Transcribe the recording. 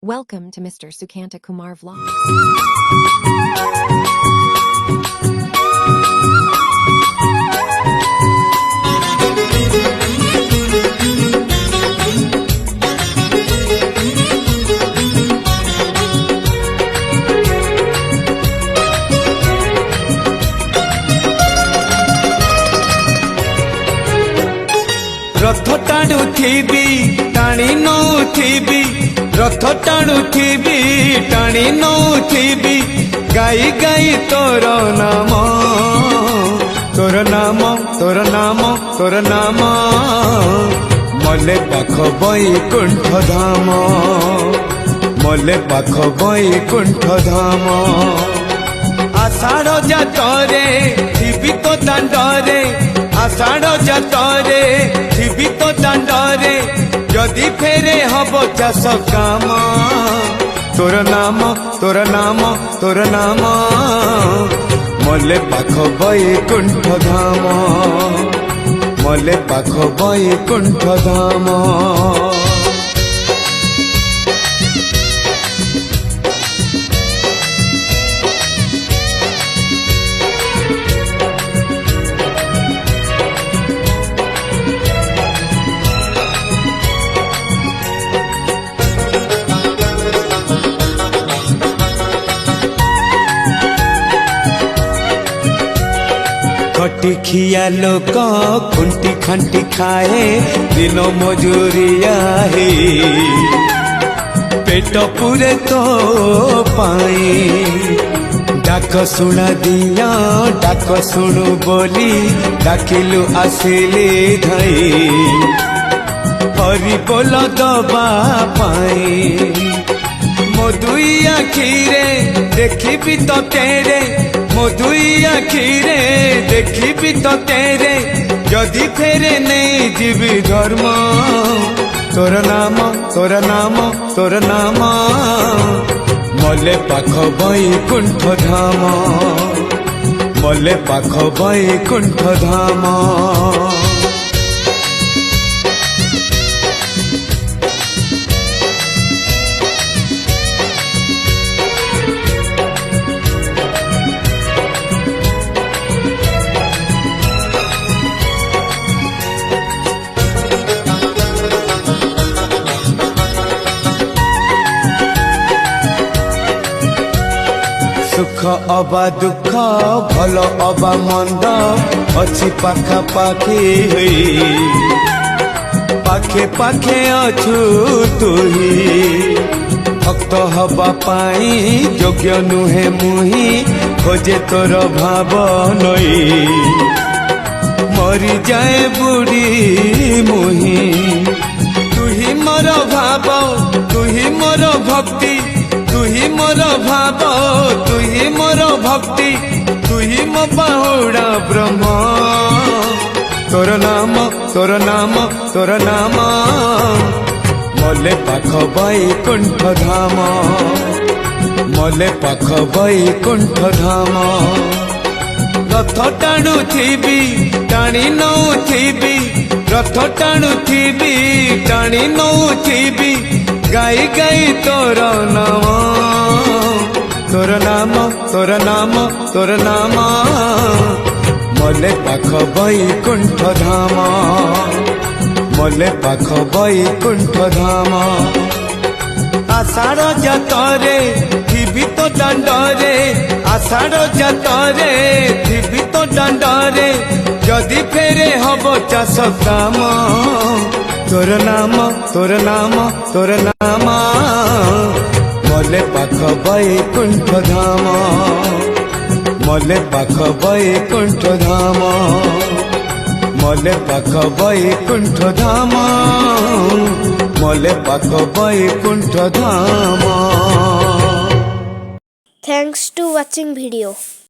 Welcome to Mr. Sukanta Kumar Vlogs. रथ टाणुथिबी टाणी नौथिबी रथ टाणुथिबी टाणी नौथिबी गाई गाई तोर नाम तोर नाम तोर नाम तोर नाम मले पाख बैकुंठ धाम मले पाख बैकुंठ धाम आषाढ़ जातरे थिबी तो दांडरे आषाढ़ जातरे थिबी तो दांडरे जदि फेरे हब चाष काम तोर नाम तोर नाम तोर नाम मले पाख बैकुंठ धाम मले पाख बैकुंठ धाम खटी खिया लोक खुंटी खांटी खाए दिन मजूरिया है पेट पूरे तो पाए डाक शुणा दिया डाक शुणु बोली डाकिलु आसिले धई हरि बोल दबा पाए मो दुई आखिरे देखी तो तेरे मो दुई आखिरे देखी तो तेरे जदि फेरे नहीं जीवी धर्म तोर नाम तोर नाम तोर नाम मले पाख बैकुंठ धाम मले पाख बैकुंठ धाम सुख अबा दुख भल अबा मंद अच्छी पाखा पाखी पाखे पाखे अछु तुही भक्त हवा पाई योग्य नुहे मुही खोजे तोर भाव नई मरी जाए बुढ़ी मुही तुही मोर भाव तुही मोर भक्ति तुही मोर भाव तुही मोर भक्ति तुही मो बाहुड़ा ब्रह्म तोर नाम तोर नाम तोर नाम मले पाख बैकुंठ धाम मले पाख बैकुंठ धाम रथ टाणुथिबी टाणी नौथिबी रथ टाणुथिबी टाणी नौथिबी गाई गाई तोर नाम तोर नाम तोर नाम तोर नाम मले पाख बैकुंठ धाम मले पाख बैकुंठ धाम आषाढ़ जातरे थिबी तो दांडरे आषाढ़ जातरे थिबी तो दांडरे जदि फेरे हब चाष काम तोर नाम तोर नाम तोर नाम मले पाख बैकुंठ धाम मले पाख बैकुंठ धाम मले पाख बैकुंठ धाम मले पाख बैकुंठ धाम। Thanks to watching video.